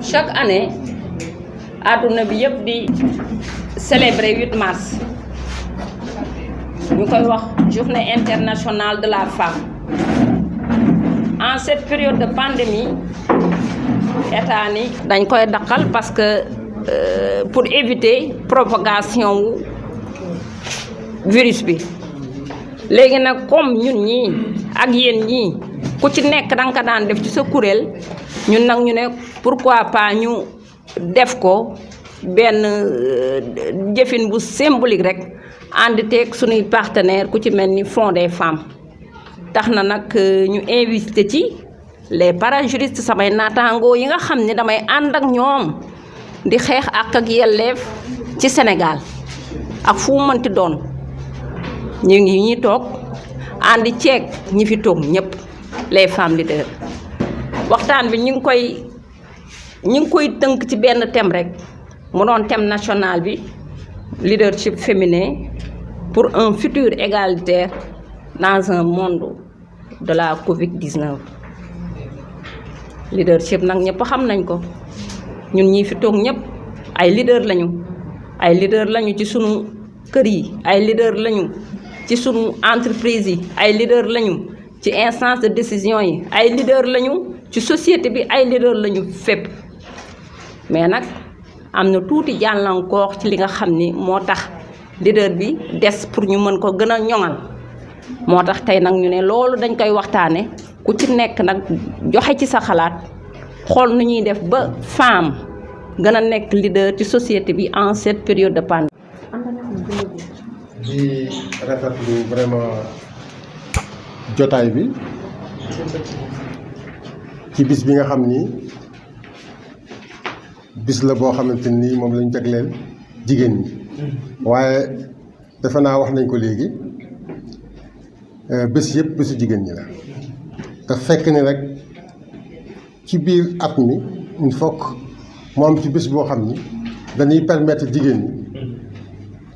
chaque année àdduna bi yëpp di célébrer 8 mars ñu koy wax journée internationale de la femme. En cette période de pandémie état ni dañ koy daqal parce que pour éviter propagation wu virus bi léegi nag comme ñun ñii ak yéen ñii ku ci nekk danga ko daan def ci sa kuréel ñun nag ñu ne pourquoi pas ñu def ko benn jëfin bu symbolique rek ànd teeg suñuy partenaire ku ci mel ni Fonds des femmes tax na nag ñu invité ci les parajuristes samay naataangoo yi nga xam ne damay ànd ak ñoom di xeex ak yelleef ci Sénégal ak fu mu mënti doon ñu ngi ñi toog àndi ceeg ñi fi toog ñëpp les femmes leaders waxtaan bi ñu ngi koy tënk ci benn thème rek mu doon thème national bi leadership féminin pour un futur égalitaire dans un monde de la Covid-19 leadership nag ñëpp xam nañ ko ñun ñii fi toog ñëpp ay leader lañu ci sunu kër yi ay leader lañu ci sunu entreprise yi ay leader lañu ci instance de décision yi ay leader lañu ci société bi ay leader lañu fépp mais nag am na tuuti jàllankoor ci li nga xam ni moo tax leader bi des pour ñu mën ko gën a ñoŋal moo tax tey nag ñu ne loolu dañ koy waxtaane ku ci nekk nag joxe ci sa xalaat xool nu ñuy def ba femme gën a nekk leader ci société bi en cette période de pandémie. di rafetlu vraiment jotaay bi ci bis bi nga xam ni bis la boo xamante ni moom lañ jagleel jigéen ñi waaye defe naa wax nañ ko léegi bés yëpp bésu jigéen ñi la te fekk ni rek ci biir at mi il faut que mu am ci bés boo xam ni dañuy permettre jigéen ñi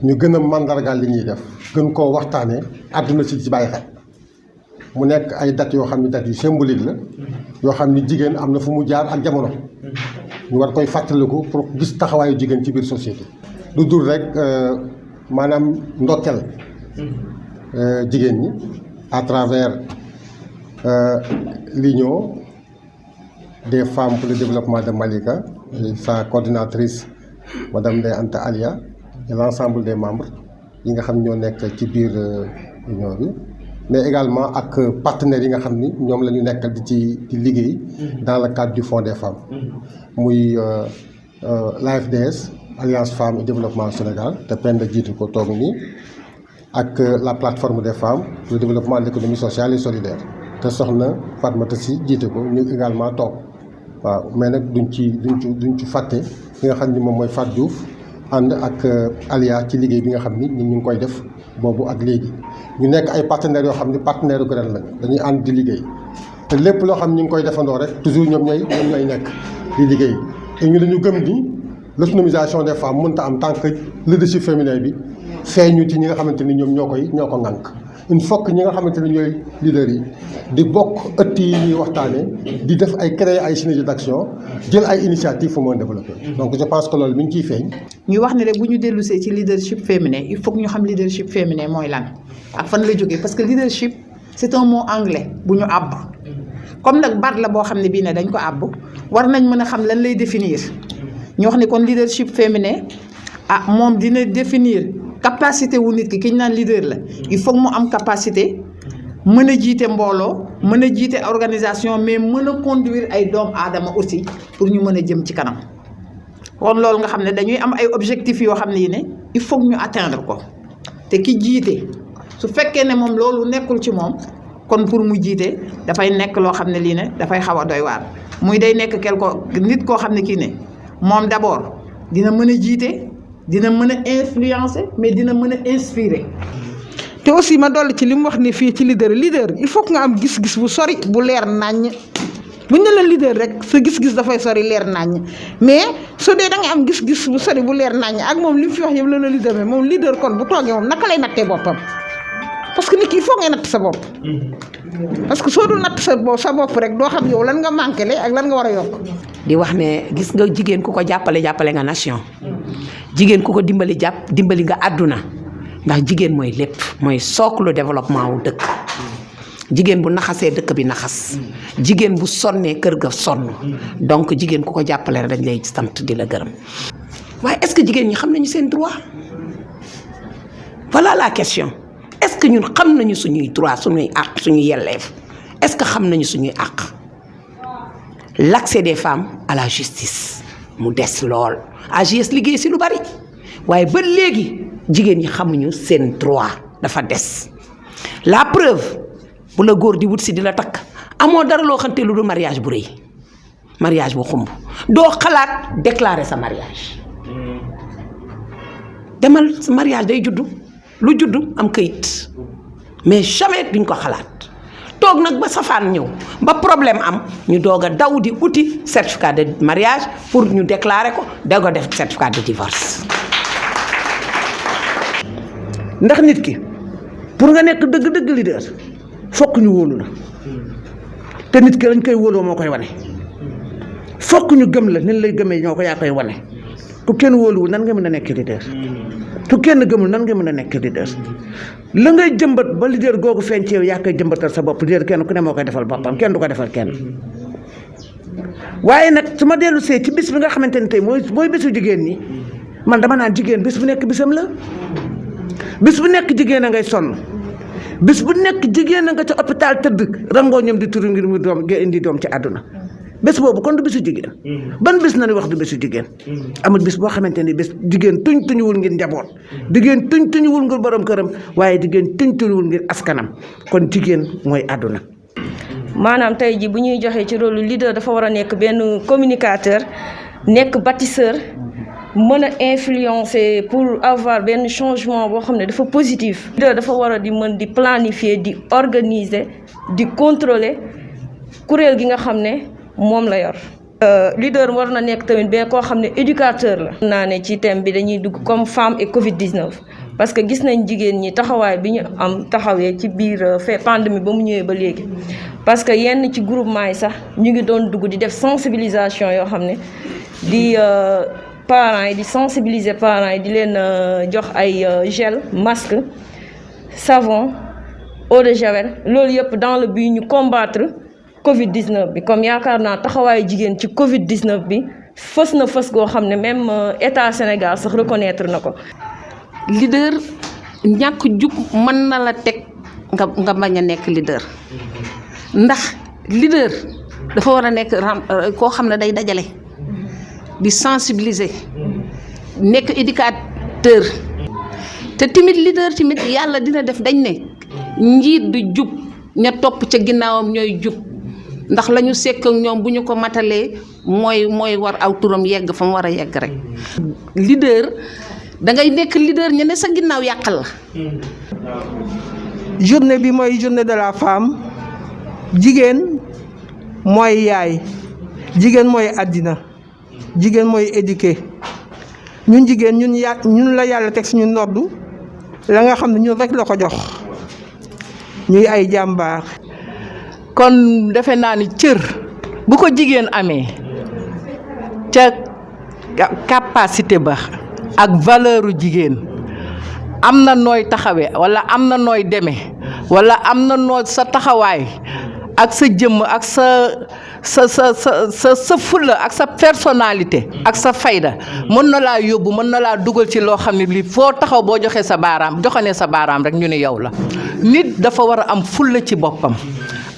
ñu gën a màndargaal li ñuy def gën koo waxtaanee àdduna si ci bàyyi xel mu nekk ay dates yoo xam ni dates yu symbolique la yoo xam ni jigéen am na fu mu jaar ak jamono ñu war koy fàttaliku pour gis taxawaayu jigéen ci biir société lu dul rek maanaam ndokkel jigéen ñi à travers l'Union des femmes pour le développement de Malika et sa coordinatrice madame Ndeye Anta Alia et l'ensemble des membres yi nga xam ñoo nekk ci biir union bi mais également ak partenaires yi nga xam ni ñoom la ñu nekkal di liggéey dans le cadre du Fonds des femmes muy l'AFDS Alliance Femmes et Développement Sénégal te Penda jiitu ko toog nii ak la plateforme des femmes pour le développement de l'économie sociale et solidaire te soxna Fatmata Sy jiite ko ñu également toog waaw mais nag duñ ci fàtte ki nga xam ni moom mooy Fatou Diouf ànd ak Alia ci liggéey bi nga xam ni ñu ngi koy def boobu ak léegi ñu nekk ay partenaires yoo xam ni partenaire u Graine lañu dañuy ànd di liggéey te lépp loo xam ñu ngi koy defandoo rek toujours ñoom ñooy nekk di liggéey te ñu dañu gëm ni l'autonomisation des femmes mënta am tant que leadership féminin bi feeñu ci ñi nga xamante ni ñoom ñoo ko ŋànk il faut que ñi nga xamante ni ñooy leaders yi di bokk ëtt yi ñuy waxtaanee di def ay créer ay synergie d'action jël ay initiative pour mën développer. Donc je pense que loolu mi ngi ciy feeñ. ñu wax ne rek bu ñu dellusee ci leadership féminin il faut que ñu xam leadership féminin mooy lan ak fan la jógee parce que leadership c'est un mot anglais bu ñu àbb comme nag baat la boo xam ne bii ne dañ ko àbb war nañ mën a xam lan lay définir ñu wax ne kon leadership féminin moom dina définir capacité wu nit ki ñu naan leader la il faut que mu am capacité mën a jiite mbooloo mën a jiite organisation mais mën a conduire ay doomu aadama aussi pour ñu mën a jëm ci kanam kon loolu nga xam ne dañuy am ay objectifs yoo xam ne yi ne il faut que ñu atteindre ko te ki jiite su fekkee ne moom loolu nekkul ci moom kon pour mu jiite dafay nekk loo xam ne lii ne dafay xaw a doy waar muy day nekk nit koo xam ne kii ne moom d'abord dina mën a jiite dina mën a influencer mais dina mën a inspirer. te aussi ma dolli ci li mu wax ni fii ci leader il faut que nga am gis-gis bu sori bu leer naññ buñ ne la leader rek sa gis-gis dafay sori leer naññ mais su dee da nga am gis-gis bu sori bu leer naññ ak moom li mu fi wax yëpp la leader mais moom leader kon bu toogee moom naka lay nattee boppam parce que nit ki il faut ngay natt sa bopp parce que soo dul natt sa bopp rek doo xam yow lan nga manqué le ak lan nga war a yokk. di wax ne gis nga jigéen ku ko jàppale nga nation jigéen ku ko dimbali nga àdduna ndax jigéen mooy lépp mooy socle développement wu dëkk jigéen bu naxasee dëkk bi naxas jigéen bu sonnee kër ga sonn donc jigéen ku ko jàppale rek dañ lay sant di la gërëm waaye est-ce que jigéen ñi xam nañu seen droit voilà la question est-ce que ñun xam nañu suñuy droit suñuy àq suñuy yelleef est-ce que xam nañu suñuy àq l'accès des femmes à la justice mu des lool AJS liggéey si lu bari waaye ba léegi jigéen ñi xamuñu seen droit dafa des la preuve bu la góor di wut si di la takk amoo dara loo xamante lu dul mariage bu rëy mariage bu xumb doo xalaat déclarer sa mariage demal sa mariage day juddu lu juddu am kayit mais jamais duñ ko xalaat toog nag ba safaan ñëw ba problème am ñu doog a daw di uti certificat de mariage pour ñu déclarer ko doog a def certificat de divorce. ndax nit ki pour nga nekk dëgg-dëgg leader fokk ñu wóolu la te nit ki lañ koy wóoloo moo koy wane fokk ñu gëm la nin lay gëmee ñoo ko yaa koy wane ku kenn wóoluwul nan nga mën a nekk leader ku kenn gëmul nan nga mën a nekk leader la ngay jëmbat ba leader googu feeñ ci yow yaa koy jëmbatal sa bopp leader kenn ku ne moo koy defal boppam kenn du ko defal kenn waaye nag su ma dellu see ci bis bi nga xamante ne tey mooy bésu jigéen ñi man dama naan jigéen bis bu nekk bisam la bis bu nekk jigéen a ngay sonn bis bu nekk jigéen a nga ca hôpital tëdd rangoo ñoom di turu ngir mu doom nga indi doom ci àdduna bés boobu kon du bésu jigéen ban bés na ni wax du bésu jigéen amul bés boo xamante ni bés jigéen tuñuwul ngir njaboot jigéen tuñuwul ngir borom këram waaye jigéen tuñuwul ngir askanam kon jigéen mooy àdduna. maanaam tey ji bu ñuy joxee ci rôle leader dafa war a nekk benn communicateur nekk bâtisseur mën a influencer pour avoir benn changement boo xam ne dafa positif. leader dafa war a di mën di planifier di organiser di contrôler kuréel gi nga xam ne moom la yor. leader war na nekk tamit ba koo xam ne éducateur la. naa ne ci thème bi dañuy dugg comme femme et Covid-19 parce que gis nañ jigéen ñi taxawaay bi ñu am taxawee ci biir pandémie ba mu ñëwee ba léegi parce que yenn ci groupement yi sax ñu ngi doon dugg di def sensibilisation yoo xam ne di parents yi di sensibiliser parents yi di leen jox ay gel masque savon eau de javel loolu yëpp dans le but ñu combattre Covid-19 bi comme yaakaar naa taxawaayu jigéen ci Covid-19 bi fës na fës goo xam ne même état Sénégal sax reconnaître na ko. leader ñàkk jub mën na la teg nga bañ a nekk leader ndax leader dafa war a nekk koo xam ne day dajale di sensibiliser nekk éducateur te tamit leader tamit yàlla dina def dañ ne njiit du jub ña topp ca ginnaawam ñooy jub ndax la ñu sekk ak ñoom bu ñu ko matalee mooy war aw turam yegg fa mu war a yegg rek. leader da ngay nekk leader ñu ne sa ginnaaw yàqal la. journée bi mooy journée de la femme jigéen mooy yaay jigéen mooy àddina jigéen mooy éduqué ñun jigéen ñun la yàlla teg suñu noddu la nga xam ne ñun rek la ko jox ñuy ay jàmbaar. kon defe naa ni cër bu ko jigéen amee ca capacité ba ak valeuru jigéen am na nooy taxawee walla am na nooy demee walla am na nooy sa taxawaay ak sa jëmm ak sa fulla ak sa personnalité ak sa fayda mën na laa yóbbu mën na laa dugal ci loo xam ne lii foo taxaw boo joxee sa baaraam joxanee sa baaraam rek ñu ne yow la. nit dafa war a am fulla ci boppam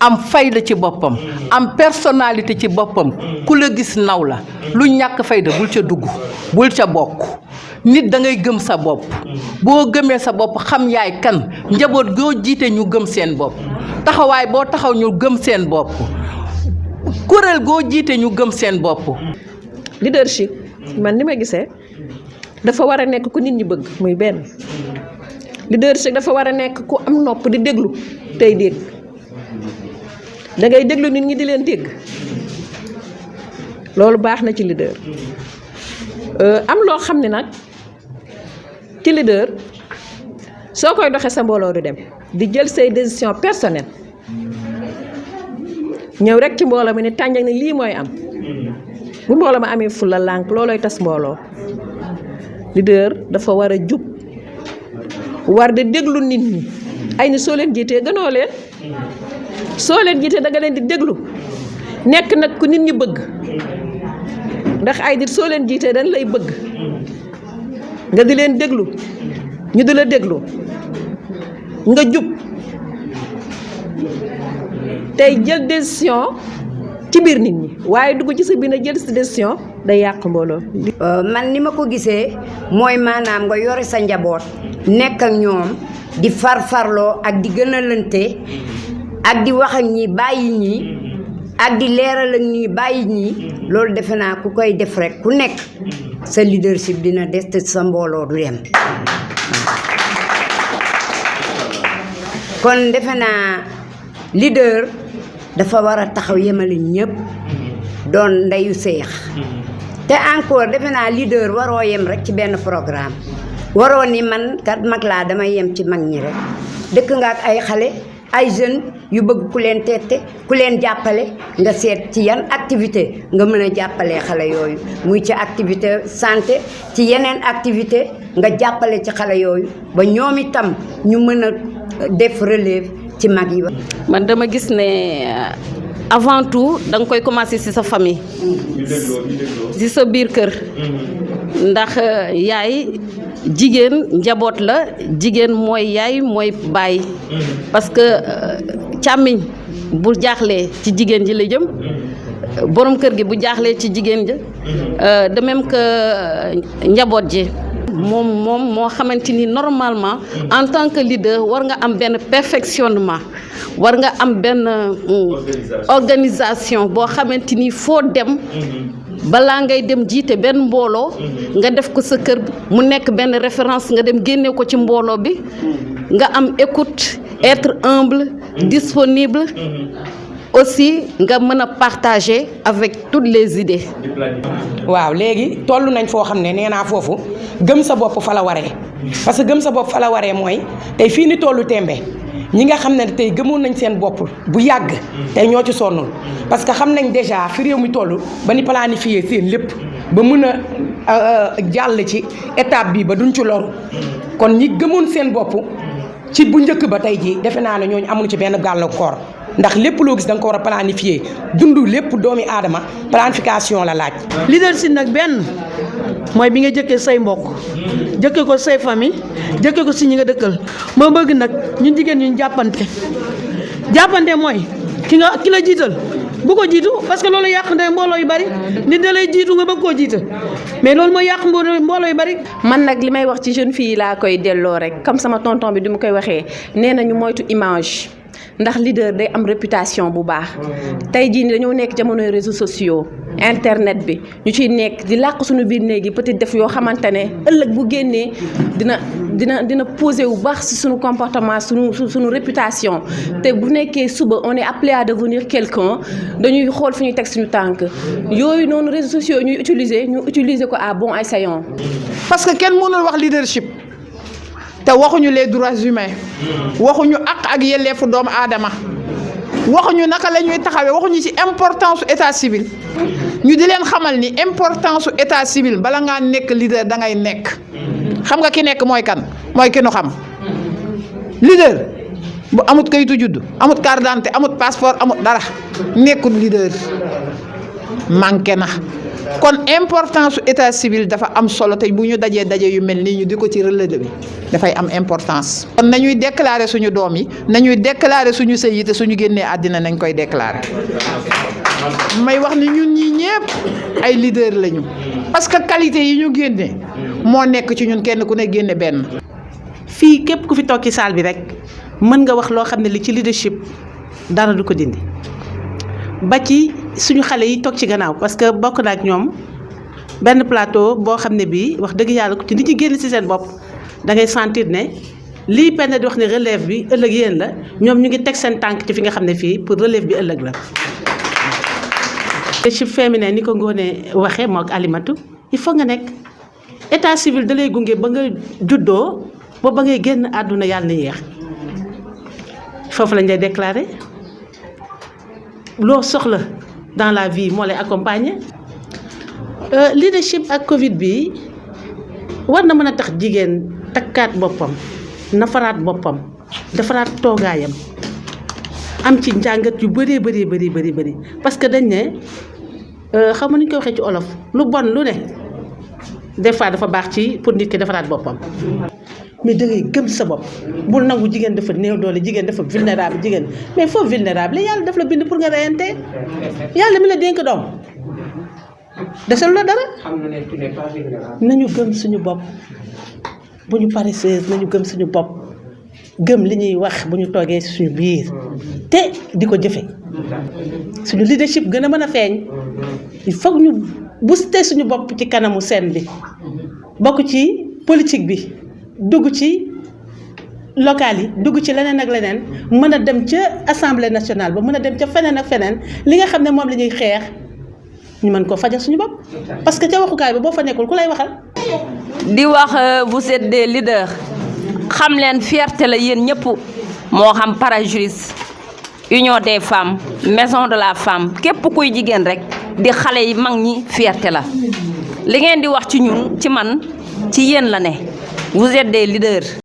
am fayda ci boppam am personnalité ci boppam ku la gis naw la lu ñàkk fayda bul ca dugg bul ca bokk nit da ngay gëm sa bopp boo gëmee sa bopp xam yaay kan njaboot goo jiite ñu gëm seen bopp taxawaay boo taxaw ñu gëm seen bopp kuréel goo jiite ñu gëm seen bopp. leadership man ni ma gisee dafa war a nekk ku nit ñi bëgg muy benn leadership dafa war a nekk ku am nopp di déglu tey dégg da ngay déglu nit ñi di leen dégg loolu baax na ci leader am loo xam ne nag ci leader soo koy doxee sa mbooloo du dem di jël say décision personnelle ñëw rek ci mbooloo mi ne tànjang ne lii mooy am bu mbooloo ma amee fulla lànk loolooy tas mbooloo. leader dafa war a jub war di déglu nit ñi ay ni soo leen jiitee gënoo leen soo leen jiitee da nga leen di déglu nekk nag ku nit ñi bëgg ndax ay nit soo leen jiitee dañ lay bëgg nga di leen déglu ñu di la déglu nga jub tey jël décision ci biir nit ñi waaye dugg ci sa biir na jël si décision day yàq mbooloo. man ni ma ko gisee mooy maanaam nga yore sa njaboot nekk ak ñoom di farfarloo ak di gën a lënte ak di wax ak ñi bàyyi ñi ak di leeral ak ñi bàyyi ñi loolu defe naa ku koy def rek ku nekk sa leadership dina des te sa mbooloo du dem. kon defe naa leader dafa war a taxaw yemale ñëpp doon ndeyu seex te encore defe naa leader waroo yem rek ci benn programme waroo ni man kat mag laa damay yem ci mag ñi rek dëkk nga ak ay xale ay jeunes yu bëgg ku leen tette ku leen jàppale nga seet ci yan activité nga mën a jàppalee xale yooyu muy ci activité santé ci yeneen activité nga jàppale ci xale yooyu ba ñoom itam ñu mën a def relève ci mag yi. man dama gis ne avant tout da nga koy commencer ci sa famille ci sa biir kër ndax yaay jigéen njaboot la jigéen mooy yaay mooy baay parce que càmmiñ bu jaaxlee ci jigéen ji la jëm borom kër gi bu jaaxlee ci jigéen ji de même que njaboot ji moom moo xamante ni normalement en tant que leader war nga am benn perfectionnement war nga am benn organisation boo xamante ni foo dem balaa ngay dem jiite benn mbooloo nga def ko sa kër mu nekk benn référence nga dem génne ko ci mbooloo bi nga am écoute être humble disponible aussi nga mën a partager avec toutes les idées. waaw léegi toll nañ foo xam ne nee naa foofu gëm sa bopp fa la waree parce que gëm sa bopp fa la waree mooy tey fii ni tollu tembe ñi nga xam ne tey gëmoon nañ seen bopp bu yàgg tey ñoo ci sonnul parce que xam nañ déjà fi réew mi toll ba ni planifier seen lépp ba mën a jàll ci étape bi ba duñ ci loru kon ñi gëmoon seen bopp ci bu njëkk ba tey jii defe naa ne ñooñu amuñu ci benn gàllankoor ndax lépp loo gis da nga ko war a planifier dund lépp doomi aadama planification la laaj. leadership nag benn mooy bi nga jëkkee say mbokk jëkkee ko say famille jëkkee ko si ñi nga dëkkal moo bëgg nag ñun jigéen ñu jàppante mooy ki la jiital bu ko jiitu parce que loolu yàq ndey mbooloo yu bari nit da lay jiitu nga bëgg koo jiital mais loolu mooy yàq mbooloo yu bari. man nag li may wax ci jeune fille laa koy delloo rek comme sama tonton bi du ma koy waxee nee na ñu moytu image. ndax leader day am réputation bu baax tey jii dañoo nekk jamonoy réseaux sociaux internet bi ñu ciy nekk di làq suñu biir néeg yi peut-être def yoo xamante ne ëllëg bu génnee dina poser wu baax ci suñu comportement suñu réputation te bu nekkee suba on est appelé à devenir quelqu'un dañuy xool fi ñuy teg suñu tànk yooyu noonu réseaux sociaux ñuy utiliser ko à bon escient. parce que kenn mënul wax leadership te waxuñu les droits humains waxuñu ak yelleefu doomu aadama waxuñu naka la ñuy taxawee waxuñu ci importance su état civil ñu di leen xamal ni importance su état civil bala ngaa nekk leader da ngay nekk xam nga ki nekk mooy kan mooy ki nu xam leader bu amut kayitu judd amut carte d'identité amut passeport amut dara nekkul leader manqué na. kon importance su état civil dafa am solo tey bu ñu dajee daje yu mel nii ñu di ko ci relever bi dafay am importance. kon nañuy déclarer suñu doom yi nañuy déclarer suñu sëy yi te suñu génnee àddina nañ koy déclarer may wax ni ñun ñii ñëpp ay leader lañu parce que qualité yi ñu génne moo nekk ci ñun kenn ku ne génne benn. fii képp ku fi toog ci salle bi rek mën nga wax loo xam ne li ci leadership dara du ko dindi. ba ci suñu xale yi toog ci gannaaw parce que bokk na ak ñoom benn plateau boo xam ne bii wax dëgg yàlla ku ci nit ñi génn ci seen bopp da ngay sentir ne lii penn di wax ne relève bi ëllëg yéen la ñoom ñu ngi teg seen tànk ci fi nga xam ne fii pour relève bi ëllëg la. leadership féminin ni ko Ngoné waxee mook Alimatu il faut nga nekk état civil da lay gunge ba nga juddoo boobu ba ngay génn àdduna yàlla na yéex foofu lañ lay déclarer loo soxla dans la vie moo lay accompagner. Leadership ak Covid bi war na mën a tax jigéen takkaat boppam nafaraat boppam defaraat toogaayam am ci njàngat yu bëree bëri parce que dañ ne xam nga ni ñu koy waxee ci olof lu bon lu ne des fois dafa baax ci pour nit ki defaraat boppam. mais da ngay gëm sa bopp bul nangu jigéen dafa néew doole jigéen dafa vulnérable jigéen mais foo vulnérable yàlla daf la bind pour nga reyante yàlla mi la dénk doom desal la dara. nañu gëm suñu bopp bu ñu paresseuse nañu gëm suñu bopp gëm li ñuy wax bu ñu toogee suñu biir te di ko jëfe suñu leadership gën a mën a feeñ il faut ñu booster suñu bopp ci kanamu scène bi bokk ci politique bi dugg ci local yi dugg ci leneen ak leneen mën a dem ca assemblée nationale ba mën a dem ca feneen ak feneen li nga xam ne moom la ñuy xeex ñu mën koo fajal suñu bopp parce que ca waxukaay bi boo fa nekkul ku lay waxal. di wax vous êtes des leaders xam leen fierté la yéen ñëpp moo xam Parajuris union des femmes maison de la femme képp kuy jigéen rek di xale yi mag ñi fierté la li ngeen di wax ci ñun ci man ci yéen la ne vous êtes des leaders.